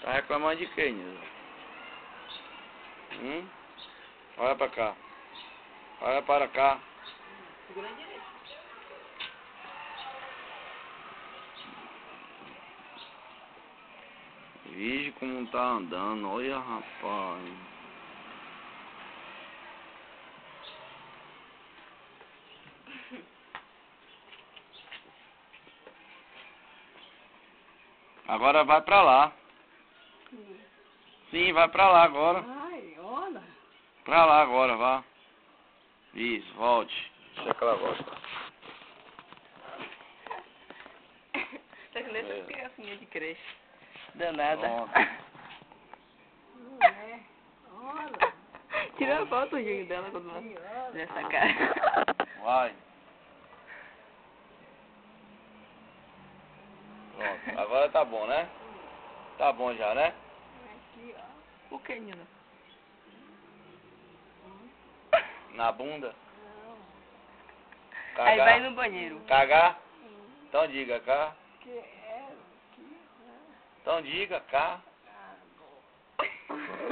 Tá reclamando de quem, Nilza? Olha pra cá. Olha para cá. Segura a direita. Vige como tá andando. Olha, rapaz. Agora vai pra lá. Sim, vai pra lá agora. Ai, olha. Pra lá agora, vá. Isso, volte. Deixa que ela volta. Tá que nem essas criancinhas de creche. Danada. Pronto. Olha. Tira a foto, Júlio, dela quando nessa cara. Vai. Pronto. Agora tá bom, né? Tá bom já, né? Aqui, ó. Por que, Nina? Na bunda. Aí Cagar. vai no banheiro. Cagar? Então diga, cá. Quero. Então diga, cá. Agora.